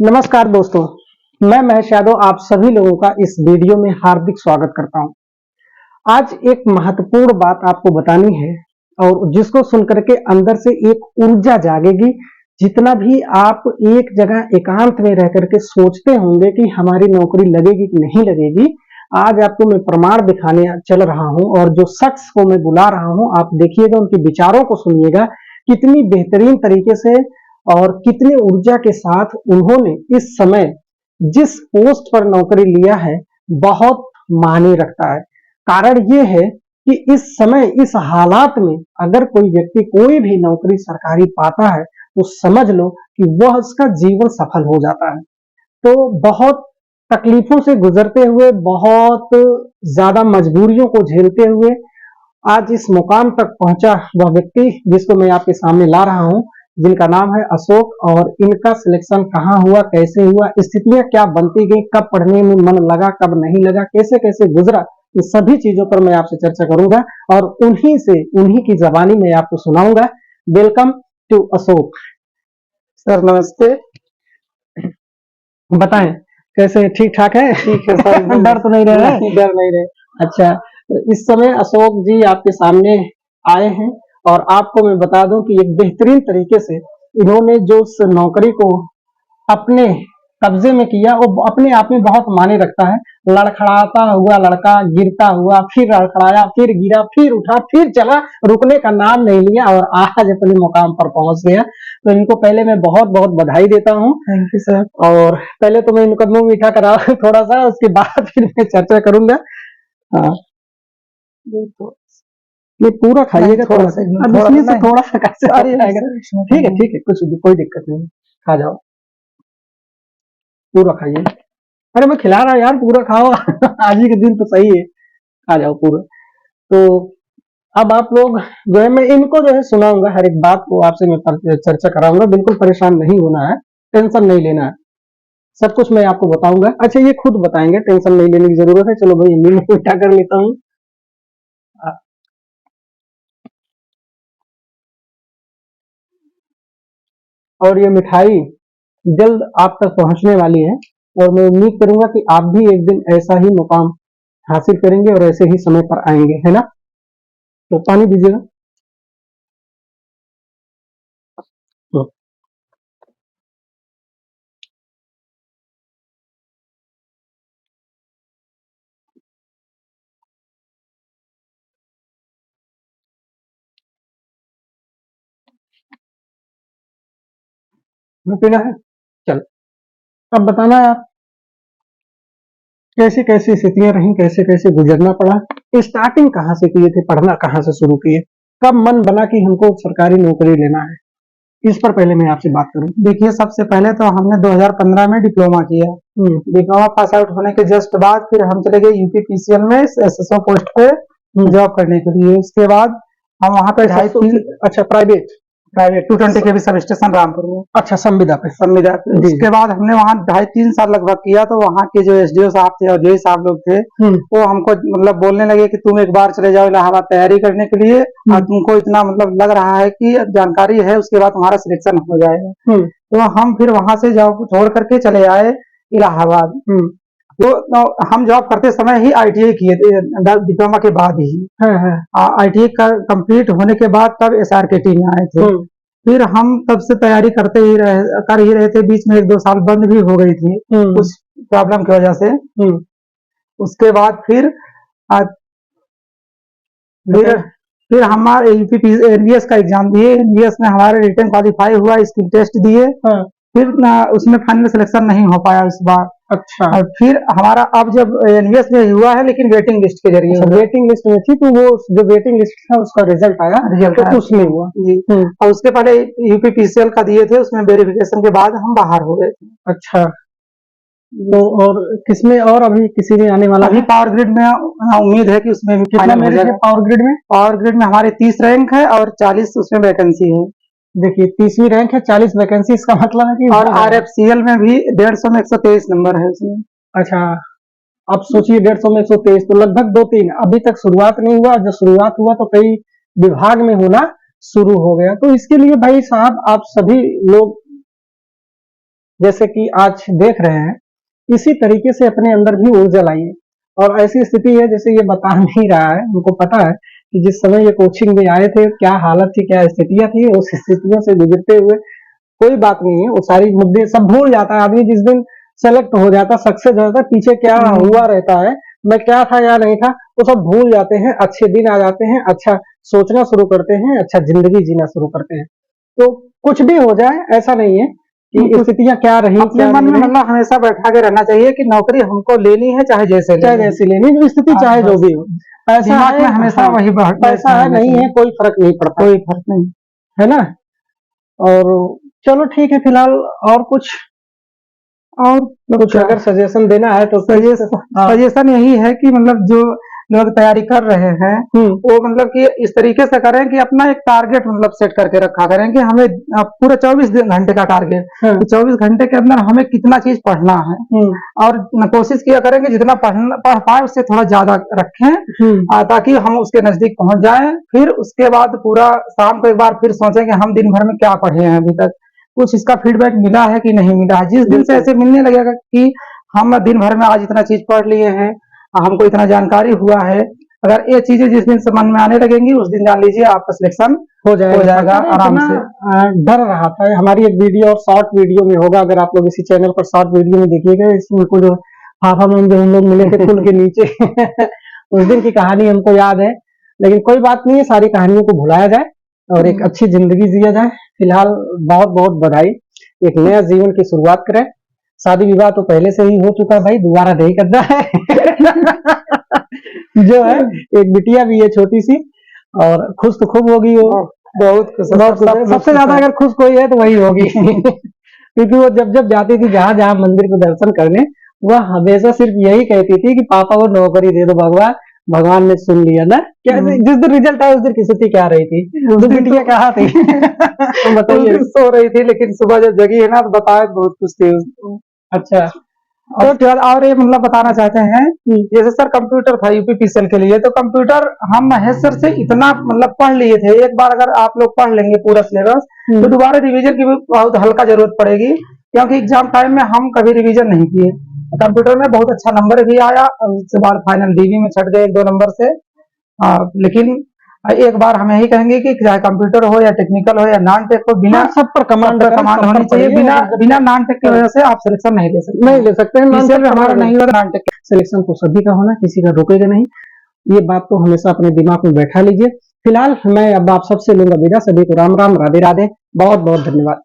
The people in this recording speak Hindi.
नमस्कार दोस्तों, मैं महेश यादव आप सभी लोगों का इस वीडियो में हार्दिक स्वागत करता हूं। आज एक महत्वपूर्ण बात आपको बतानी है और जिसको सुनकर के अंदर से एक ऊर्जा जागेगी। जितना भी आप एक जगह एकांत में रह करके सोचते होंगे कि हमारी नौकरी लगेगी कि नहीं लगेगी, आज आपको मैं प्रमाण दिखाने चल रहा हूं और जो शख्स को मैं बुला रहा हूं आप देखिएगा, उनके विचारों को सुनिएगा, कितनी बेहतरीन तरीके से और कितनी ऊर्जा के साथ उन्होंने इस समय जिस पोस्ट पर नौकरी लिया है बहुत मायने रखता है। कारण ये है कि इस समय इस हालात में अगर कोई व्यक्ति कोई भी नौकरी सरकारी पाता है तो समझ लो कि वह उसका जीवन सफल हो जाता है। तो बहुत तकलीफों से गुजरते हुए, बहुत ज्यादा मजबूरियों को झेलते हुए आज इस मुकाम तक पहुंचा वह व्यक्ति जिसको मैं आपके सामने ला रहा हूं, जिनका नाम है अशोक। और इनका सिलेक्शन कहाँ हुआ, कैसे हुआ, स्थितियां क्या बनती गई, कब पढ़ने में मन लगा, कब नहीं लगा, कैसे कैसे गुजरा, इन सभी चीजों पर मैं आपसे चर्चा करूंगा और उन्हीं की जबानी में आपको सुनाऊंगा। Welcome to Ashok sir. नमस्ते। बताएं कैसे, ठीक ठाक है? ठीक है सर। डर तो नहीं रहे? डर नहीं रहे। अच्छा, तो इस समय अशोक जी आपके सामने आए हैं और आपको मैं बता दूं कि एक बेहतरीन तरीके से इन्होंने जो उस नौकरी को अपने कब्जे में किया वो अपने आप में बहुत मायने रखता है। लड़खड़ाता हुआ लड़का गिरता हुआ, फिर लड़खड़ाया, फिर गिरा, फिर उठा, फिर चला, रुकने का नाम नहीं लिया और आज अपने मुकाम पर पहुंच गया। तो इनको पहले मैं बहुत बहुत बधाई देता हूं। Thank you sir. और पहले तो मैं इनका मुंह मीठा करा थोड़ा सा, उसके बाद फिर मैं चर्चा करूंगा। हाँ, नहीं पूरा खाइएगा, थोड़ा सा, अब इसमें से थोड़ा सा कैसे आएगा? ठीक है ठीक है, कुछ भी, कोई दिक्कत नहीं, खा जाओ, पूरा खाइए। अरे मैं खिला रहा यार, पूरा खाओ। आज ही के दिन तो सही है, खा जाओ पूरा। तो अब आप लोग जो है, मैं इनको जो है सुनाऊंगा, हर एक बात को आपसे मैं चर्चा कराऊंगा। बिल्कुल परेशान नहीं होना है, टेंशन नहीं लेना है, सब कुछ मैं आपको बताऊंगा। अच्छा, ये खुद बताएंगे, टेंशन नहीं लेने की जरूरत है। चलो भाई, मैं उल्टा कर लेता हूँ। और ये मिठाई जल्द आप तक पहुंचने वाली है और मैं उम्मीद करूंगा कि आप भी एक दिन ऐसा ही मुकाम हासिल करेंगे और ऐसे ही समय पर आएंगे, है ना? तो पानी दीजिएगा। पीना है? चल, अब बताना है आप कैसी कैसी स्थितियां रही, कैसे कैसे गुजरना पड़ा, स्टार्टिंग कहाँ से किए थे, पढ़ना कहाँ से शुरू किए, कब मन बना कि हमको सरकारी नौकरी लेना है, इस पर पहले मैं आपसे बात करूं। देखिए, सबसे पहले तो हमने 2015 में डिप्लोमा किया। डिप्लोमा पास आउट होने के जस्ट बाद फिर हम चले गए यूपीपीसीएल में एसएसओ पोस्ट पे जॉब करने के लिए। उसके बाद हम वहाँ पे अच्छा, प्राइवेट 220 के भी सब स्टेशन रामपुर में। अच्छा, संविदा पे। उसके बाद हमने वहाँ 2.5-3 साल लगभग किया। तो वहाँ के जो एसडीओ साहब थे और जेई साहब लोग थे, वो हमको मतलब बोलने लगे कि तुम एक बार चले जाओ इलाहाबाद तैयारी करने के लिए, और तुमको इतना मतलब लग रहा है कि जानकारी है, उसके बाद तुम्हारा सिलेक्शन हो जाएगा। तो हम फिर वहां से जॉब छोड़ करके चले आए इलाहाबाद। तो हम जॉब करते समय ही आईटीआई किए थे, डिप्लोमा के बाद ही। आईटीआई कंप्लीट होने के बाद तब एसआरकेटी में आए थे। फिर हम तब से तैयारी कर ही रहे थे। बीच में 1-2 साल बंद भी हो गई थी कुछ प्रॉब्लम की वजह से। उसके बाद फिर हमारे एनवीएस का एग्जाम दिए। एनवीएस में हमारे रिटन क्वालिफाई हुआ, स्किल टेस्ट दिए। फिर उसमें फाइनल सिलेक्शन नहीं हो पाया इस बार। अच्छा, और फिर हमारा अब जब एनवीएस में हुआ है, लेकिन वेटिंग लिस्ट के जरिए। वेटिंग लिस्ट में थी, तो वो जो वेटिंग लिस्ट था उसका रिजल्ट आया, तो उसमें हुआ जी। और उसके पहले यूपीपीसीएल का दिए थे, उसमें वेरिफिकेशन के बाद हम बाहर हो गए थे। अच्छा, तो और किसमें, और अभी किसी में आने वाला? अभी पावर ग्रिड में उम्मीद है कि उसमें भी कितना मेरिट है पावर ग्रिड में? पावर ग्रिड में हमारे 30 रैंक है और 40 उसमें वैकेंसी है। देखिए, 30वीं रैंक है, 40 वैकेंसी, इसका मतलब है कि और आरएफसीएल में भी 150 में 123 नंबर है उसमें। अच्छा, अब सोचिए 150 में 123, तो लगभग 2-3, अभी तक शुरुआत नहीं हुआ। जब शुरुआत हुआ तो कई विभाग में होना शुरू हो गया। तो इसके लिए भाई साहब आप सभी लोग जैसे कि आज देख रहे हैं, इसी तरीके से अपने अंदर भी ऊर्जा लाइए। और ऐसी स्थिति है, जैसे ये बता नहीं रहा है, उनको पता है कि जिस समय ये कोचिंग में आए थे क्या हालत थी, क्या स्थितियां थी, उस स्थितियों से गुजरते हुए कोई बात नहीं है, वो सारी मुद्दे सब भूल जाता है आदमी। जिस दिन सेलेक्ट हो जाता, सक्सेस हो जाता, पीछे क्या हुआ रहता है, मैं क्या था या नहीं था, वो सब भूल जाते हैं। अच्छे दिन आ जाते हैं, अच्छा सोचना शुरू करते हैं, अच्छा जिंदगी जीना शुरू करते हैं। तो कुछ भी हो जाए, ऐसा नहीं है कि स्थितियां क्या रही, अपने मन में मतलब हमेशा बैठा के रहना चाहिए कि नौकरी हमको लेनी है, चाहे जैसे लेनी, जो स्थिति चाहे जो भी हो। पैसा है हमेशा वही पैसा है नहीं है, कोई फर्क नहीं पड़ता, कोई फर्क नहीं है ना। और चलो ठीक है, फिलहाल और कुछ अगर सजेशन देना है तो सजेशन यही है कि मतलब जो लोग तैयारी कर रहे हैं वो मतलब कि इस तरीके से करें कि अपना एक टारगेट मतलब सेट करके रखा करें कि हमें पूरे 24 घंटे का टारगेट, 24 घंटे के अंदर हमें कितना चीज पढ़ना है, और कोशिश किया करें कि जितना पढ़ पाए उससे थोड़ा ज्यादा रखें, ताकि हम उसके नजदीक पहुंच जाएं। फिर उसके बाद पूरा शाम को एक बार फिर सोचें कि हम दिन भर में क्या पढ़े हैं, अभी तक कुछ इसका फीडबैक मिला है कि नहीं मिला है। जिस दिन से ऐसे मिलने लगेगा कि हम दिन भर में आज इतना चीज पढ़ लिए हैं, हमको इतना जानकारी हुआ है, अगर ये चीजें जिस दिन से मन में आने लगेंगी उस दिन जान लीजिए आपका सिलेक्शन हो जाएगा आराम से। डर रहा था, हमारी एक वीडियो और शॉर्ट वीडियो में होगा, अगर आप लोग इसी चैनल पर शॉर्ट वीडियो में देखिएगा, इसमें को जो हाफा में जो हम लोग मिले थे पुल के नीचे उस दिन की कहानी हमको याद है। लेकिन कोई बात नहीं है, सारी कहानियों को भुलाया जाए और एक अच्छी जिंदगी जिया जाए। फिलहाल बहुत बहुत बधाई, एक नया जीवन की शुरुआत करें। शादी विवाह तो पहले से ही हो चुका भाई, दोबारा नहीं करना है जो है एक बिटिया भी है छोटी सी, और खुश तो खूब होगी वो, बहुत सबसे ज्यादा अगर खुश कोई है तो वही होगी क्योंकि वो जब जब जाती थी जहां जहां मंदिर में दर्शन करने, वह हमेशा सिर्फ यही कहती थी कि पापा को नौकरी दे दो भगवान, भगवान ने सुन लिया ना। क्या जिस दिन रिजल्ट आया उस दिन की स्थिति क्या रही थी, उस दिन बिटिया कहाँ थी तो बताइए। सो रही थी, लेकिन सुबह जब जगी है ना तो बताया बहुत कुछ थी। अच्छा, तो और ये मतलब बताना चाहते हैं जैसे सर कंप्यूटर था यूपीपीसीएल के लिए, तो कंप्यूटर हम महेश सर से इतना मतलब पढ़ लिए थे, एक बार अगर आप लोग पढ़ लेंगे पूरा सिलेबस तो दोबारा रिवीजन की भी बहुत हल्का जरूरत पड़ेगी, क्योंकि एग्जाम टाइम में हम कभी रिवीजन नहीं किए। कंप्यूटर में बहुत अच्छा नंबर भी आया, उसके बाद फाइनल डीवी में छट गए 1-2 नंबर से। लेकिन एक बार हम यही कहेंगे कि चाहे कंप्यूटर हो या टेक्निकल हो या नॉन टेक हो, बिना सब पर कमांड होनी चाहिए। बिना नॉन टेक की वजह से आप सिलेक्शन नहीं ले सकते हमारा नहीं होगा नॉन टेक सिलेक्शन तो सभी का होना, किसी का रुकेगा नहीं, ये बात तो हमेशा अपने दिमाग में बैठा लीजिए। फिलहाल मैं अब आप सबसे लूंगा विदा, सभी को राम राम, राधे राधे, बहुत बहुत धन्यवाद।